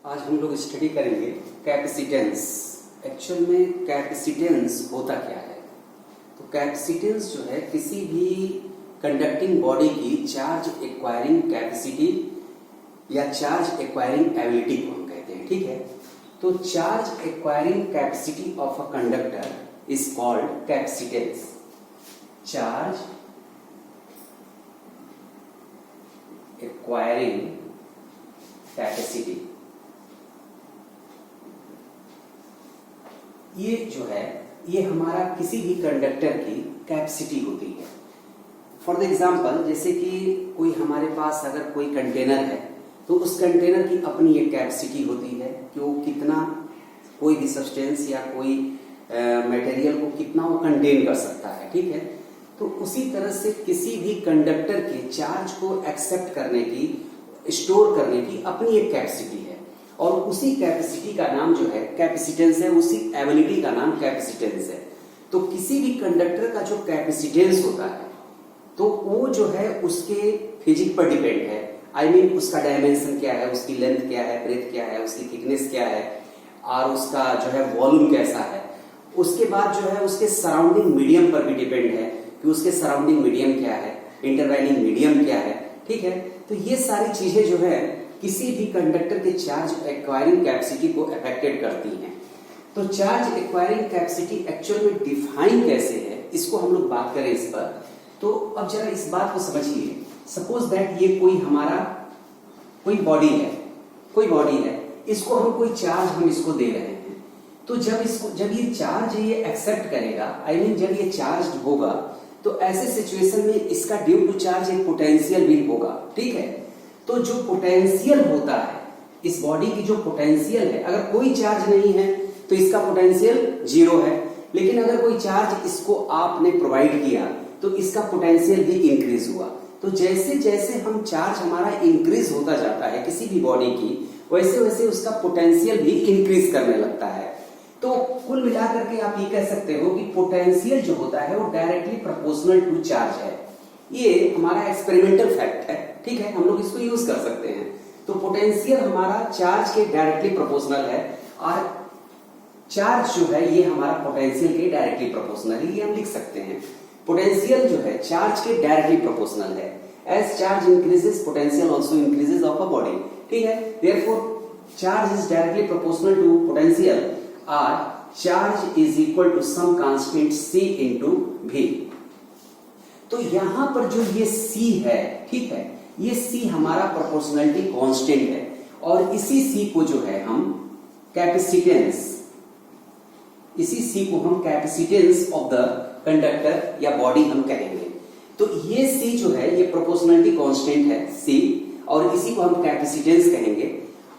आज हम लोग स्टडी करेंगे कैपेसिटेंस। एक्चुअल में कैपेसिटेंस होता क्या है? तो कैपेसिटेंस जो है किसी भी कंडक्टिंग बॉडी की चार्ज एक्वायरिंग कैपेसिटी या चार्ज एक्वायरिंग एबिलिटी को हम कहते हैं। ठीक है, तो charge acquiring capacity of a conductor is called capacitance. Charge acquiring capacity, ये जो है ये हमारा किसी भी कंडक्टर की कैपेसिटी होती है। फॉर द एग्जाम्पल, जैसे कि कोई हमारे पास अगर कोई कंटेनर है तो उस कंटेनर की अपनी एक कैपेसिटी होती है कि वो कितना कोई भी सब्सटेंस या कोई मटेरियल को कितना वो कंटेन कर सकता है। ठीक है, तो उसी तरह से किसी भी कंडक्टर के चार्ज को एक्सेप्ट करने की, स्टोर करने की अपनी एक कैपेसिटी है और उसी कैपेसिटी का नाम जो है कैपेसिटेंस है, उसी एबिलिटी का नाम कैपेसिटेंस है। तो किसी भी कंडक्टर का जो कैपेसिटेंस होता है तो वो जो है उसके फिजिक्स पर डिपेंड है। आई मीन उसका डायमेंशन क्या है, उसकी लेंथ क्या है, ब्रेथ क्या है, उसकी थिकनेस क्या है और उसका जो है वॉल्यूम कैसा है। उसके बाद जो है उसके सराउंडिंग मीडियम पर भी डिपेंड है कि उसके सराउंडिंग मीडियम क्या है, इंटरवेनिंग मीडियम क्या है। ठीक है, तो ये सारी चीजें जो है किसी भी कंडक्टर के चार्ज एक्वायरिंग कैपेसिटी को अफेक्टेड करती हैं। तो चार्ज एक्वायरिंग कैपेसिटी एक्चुअल में डिफाइन कैसे है, इसको हम लोग बात करें इस पर। तो अब जरा इस बात को समझिए। सपोज दैट ये कोई हमारा कोई बॉडी है, इसको हम कोई चार्ज हम इसको दे रहे हैं। तो जब ये चार्ज ये एक्सेप्ट करेगा, आई मीन जब ये चार्ज होगा, तो ऐसे सिचुएशन में इसका ड्यू टू चार्ज एक पोटेंशियल भी होगा। ठीक है, तो जो पोटेंशियल होता है इस बॉडी की, जो पोटेंशियल है, अगर कोई चार्ज नहीं है तो इसका पोटेंशियल 0 है, लेकिन अगर कोई चार्ज इसको आपने प्रोवाइड किया तो इसका पोटेंशियल भी इंक्रीज हुआ। तो जैसे जैसे हम चार्ज हमारा इंक्रीज होता जाता है किसी भी बॉडी की, वैसे वैसे उसका पोटेंशियल भी इंक्रीज करने लगता है। तो कुल मिलाकर के आप ये कह सकते हो कि पोटेंशियल जो होता है वो डायरेक्टली प्रोपोर्शनल टू चार्ज है। ये हमारा एक्सपेरिमेंटल फैक्ट है। ठीक है, हम लोग इसको यूज कर सकते हैं। तो पोटेंशियल हमारा चार्ज के डायरेक्टली प्रोपोर्शनल है और चार्ज जो है ये हमारा पोटेंशियल के डायरेक्टली प्रोपोर्शनल है। ये हम लिख सकते हैं, पोटेंशियल जो है चार्ज के डायरेक्टली प्रोपोर्शनल है। As charge increases potential also increases of a body. ठीक है, therefore charge is directly proportional to potential और charge is equal to some constant c into v। तो यहां पर जो ये c है, ठीक है, ये c हमारा प्रोपोर्शनलिटी कांस्टेंट है और इसी c को जो है हम कैपेसिटेंस, इसी c को हम कैपेसिटेंस ऑफ द कंडक्टर या बॉडी हम कहेंगे। तो ये c जो है ये प्रोपोर्शनलिटी कांस्टेंट है c और इसी को हम कैपेसिटेंस कहेंगे।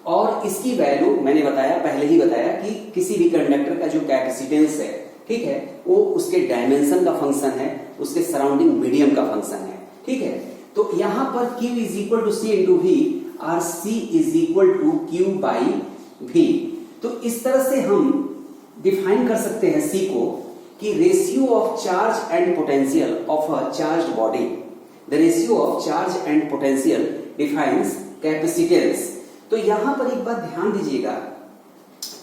और इसकी वैल्यू मैंने पहले ही बताया कि किसी भी कंडक्टर का जो कैपेसिटेंस है, ठीक है, वो उसके डायमेंशन का फंक्शन है, उसके सराउंडिंग मीडियम का फंक्शन है। ठीक है, तो यहां पर Q is equal to C into V और C is equal to Q by V। तो इस तरह से हम डिफाइन कर सकते हैं C को कि ratio of charge and potential of a charged body. The ratio of charge and potential defines capacitance. तो यहां पर एक बात ध्यान दीजिएगा,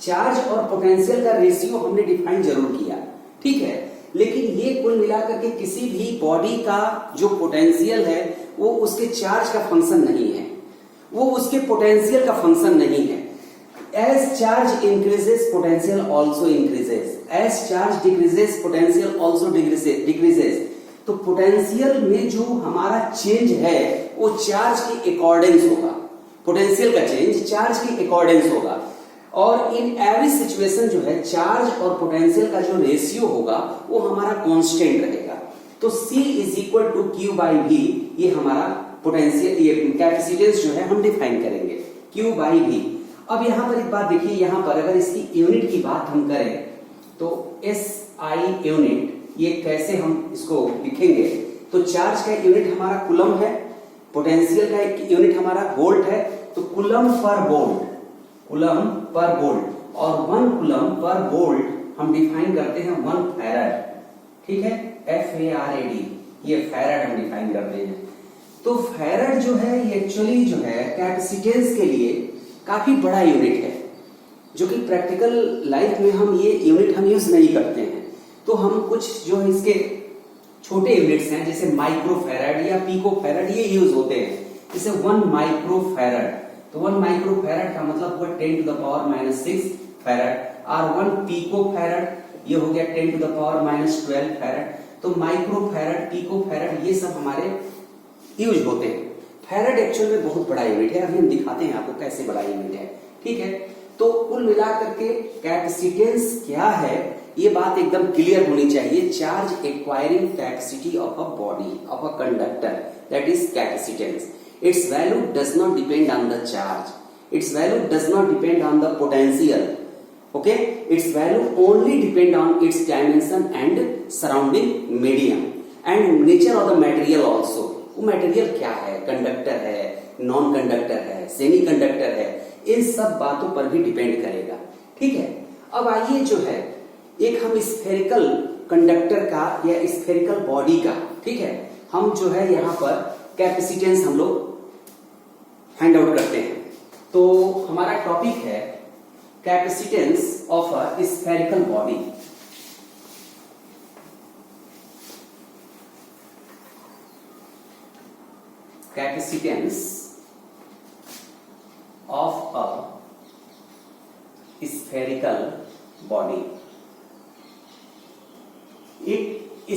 चार्ज और पोटेंशियल का रेशियो हमने डिफाइन जरूर किया, ठीक है, लेकिन ये कुल मिलाकर के किसी भी बॉडी का जो पोटेंशियल है वो उसके चार्ज का फंक्शन नहीं है, वो उसके पोटेंशियल का फंक्शन नहीं है। As charge increases potential also increases, as charge decreases potential also decreases. तो पोटेंशियल में जो हमारा चेंज है वो चार्ज के अकॉर्डिंग होगा, पोटेंशियल का चेंज चार्ज के अकॉर्डिंग होगा। और इन एवरी सिचुएशन जो है चार्ज और पोटेंशियल का जो रेशियो होगा वो हमारा कांस्टेंट रहेगा। तो C is equal to Q by V, ये हमारा पोटेंशियल, ये कैपेसिटेंस जो है हम डिफाइन करेंगे Q बाई V। अब यहां पर एक बात देखिए, यहां पर अगर इसकी यूनिट की बात हम करें तो SI यूनिट, ये कैसे हम इसको लिखेंगे? तो चार्ज का यूनिट हमारा कूलम है, पोटेंशियल का एक यूनिट हमारा वोल्ट है। तो coulomb per volt, coulomb per volt और 1 कूलम पर वोल्ट हम डिफाइन करते हैं 1 फैराड। ठीक है, FARAD, ये फैराड हम डिफाइन करते हैं। तो फैराड जो है ये एक्चुअली जो है कैपेसिटेंस के लिए काफी बड़ा यूनिट है, जो कि प्रैक्टिकल लाइफ में हम ये यूनिट हम यूज नहीं करते हैं। तो हम कुछ जो है इसके छोटे यूनिट्स हैं, जैसे माइक्रोफैराड या पिकोफैराड, ये यूज होते हैं। जैसे 1 माइक्रोफैराड, तो 1 माइक्रोफैराड का मतलब हुआ 10⁻⁻⁶ फैराड, और 1 पिकोफैराड ये हो गया 10⁻⁻12 फैराड। तो माइक्रोफैराड, पिकोफैराड, ये सब हमारे यूज होते हैं। फैराड एक्चुअल में बहुत बड़ा यूनिट है, अभी हम दिखाते हैं आपको कैसे बड़ा यूनिट है, ठीक है। तो कुल मिलाकर के कैपेसिटेंस क्या है, ये बात एकदम क्लियर होनी चाहिए। Charge acquiring capacity of a body of a conductor, that is capacitance. It's value does not depend on the charge, it's value does not depend on the potential, okay, its value only depend on its dimension and surrounding medium and nature of the material also। वो material क्या है, conductor है, non conductor है, semi conductor है, इन सब बातों पर भी डिपेंड करेगा, ठीक है। अब आइए जो है एक हम स्फेरिकल कंडक्टर का या स्फेरिकल बॉडी का, ठीक है, हम जो है यहाँ पर कैपेसिटेंस हम लोग हैंड आउट करते हैं। तो हमारा टॉपिक है capacitance of a spherical body। Capacitance of a spherical body। एक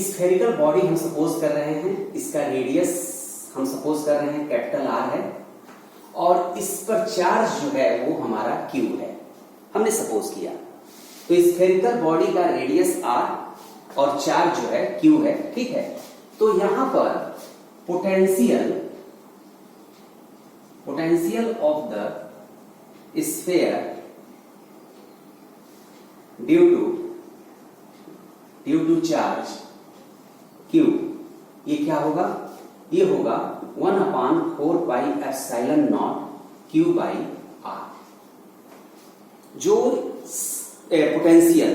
स्फेरिकल बॉडी हम सपोज कर रहे हैं, इसका रेडियस हम सपोज कर रहे हैं कैपिटल R है, और इस पर चार्ज जो है वो हमारा Q है, हमने सपोज किया। तो स्फेरिकल बॉडी का रेडियस R और चार्ज जो है Q है, ठीक है। तो यहां पर potential of the sphere due to charge Q, ये क्या होगा, ये होगा 1/4πε0 Q/R। जो पोटेंशियल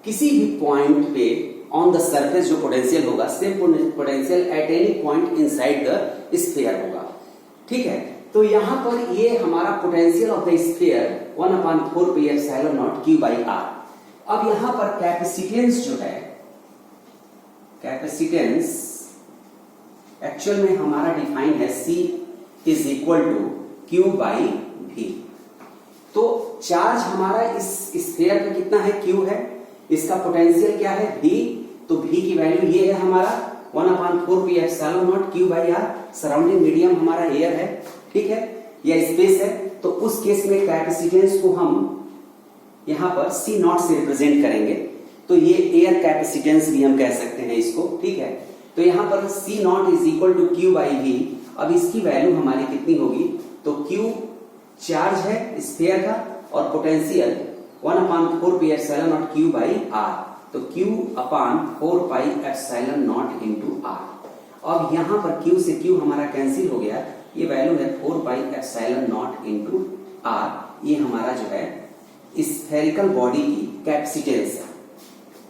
किसी भी पॉइंट पे ऑन द सरफेस जो पोटेंशियल होगा, same potential at any point inside the sphere होगा, ठीक है। तो यहां पर ये हमारा potential of the sphere 1/4πε0 Q/R। अब यहां पर कैपेसिटेंस जो है, कैपेसिटेंस एक्चुअल में हमारा डिफाइन है C = Q/V। तो चार्ज हमारा इस स्फीयर का कितना है, Q है, इसका पोटेंशियल क्या है, V। तो V की वैल्यू ये है हमारा 1/4πε0 Q/R। सराउंडिंग मीडियम हमारा एयर है, ठीक है, या स्पेस है। तो उस केस में कैपेसिटेंस को हम यहां पर C0 से रिप्रेजेंट करेंगे। तो ये एयर कैपेसिटेंस भी हम कह सकते हैं इसको, ठीक है। तो यहां पर C0 = Q/V। अब इसकी वैल्यू हमारी कितनी होगी, तो Q चार्ज है स्फीयर का और पोटेंशियल 1/4πε0 Q/R। तो Q/4πε0 × R। अब यहां पर Q से Q हमारा कैंसिल हो गया, ये वैल्यू है 4πε0 × R। ये हमारा जो है स्फेरिकल बॉडी की कैपेसिटेंस है।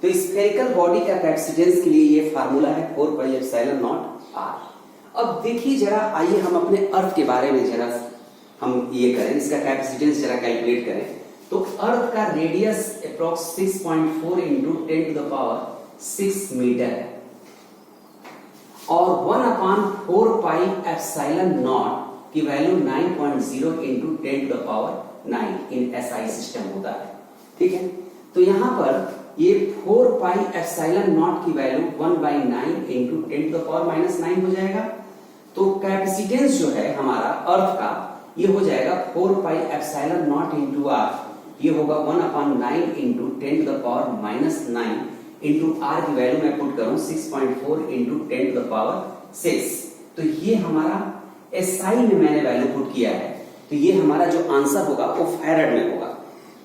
तो स्फेरिकल बॉडी का कैपेसिटेंस के लिए ये फार्मूला है 4πε0 R। अब देखिए जरा, आइए हम अपने अर्थ के बारे में जरा हम ये करें, इसका कैपेसिटेंस जरा कैलकुलेट करें। तो अर्थ का रेडियस अप्रॉक्स 6.4 × 10⁻6 मीटर है, और 1/4πε0 की वैल्यू 9.0 × 10⁻9 इन SI सिस्टम होता है, ठीक है। तो यहां पर ये 4πε0 की वैल्यू 1/9 × 10⁻⁻9 हो जाएगा। तो कैपेसिटेंस जो है हमारा अर्थ का, ये हो जाएगा 4πε0 × R। ये होगा 1/9 × 10⁻9 × R की वैल्यू मैं पुट करूं 6.4 × 10⁻6। तो ये हमारा SI में मैंने वैल्यू पुट किया है। तो ये हमारा जो आंसर होगा वो फैराड में होगा।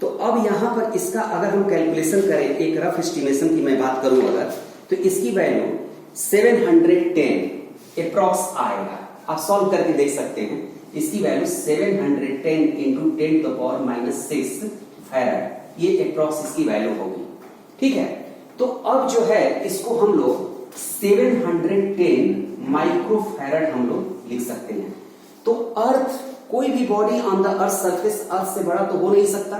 तो अब यहां पर इसका अगर हम कैलकुलेशन करें, एक रफ एस्टिमेशन की मैं बात करूं अगर, तो इसकी वैल्यू 710 अप्रॉक्स आएगा। आप सॉल्व करके देख सकते हैं, इसकी वैल्यू 710 × 10⁻6 फैराड, ये अप्रॉक्स इसकी वैल्यू होगी, ठीक है। तो अब जो है इसको हम लोग 710 माइक्रोफैराड हम लोग लिख सकते हैं। तो अर्थ कोई भी body on the earth surface earth से बड़ा तो हो नहीं सकता।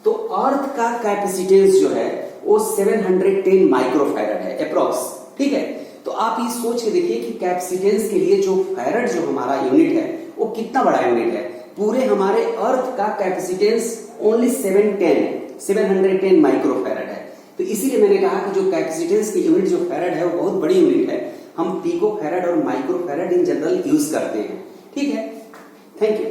तो अर्थ का कैपेसिटेंस जो है वो 710 माइक्रोफैरड है अप्रॉक्स, ठीक है। तो आप ये सोच के देखिए कि कैपेसिटेंस के लिए जो फैरड जो हमारा यूनिट है वो कितना बड़ा यूनिट है। पूरे हमारे अर्थ का कैपेसिटेंस ओनली 710 माइक्रोफैरड है। तो इसीलिए मैंने कहा कि जो कैपेसिटेंस की यूनिट जो फैरड है वो बहुत बड़ी यूनिट है। हम पिको फैरड और micro farad in general use करते हैं, ठीक है। Thank you.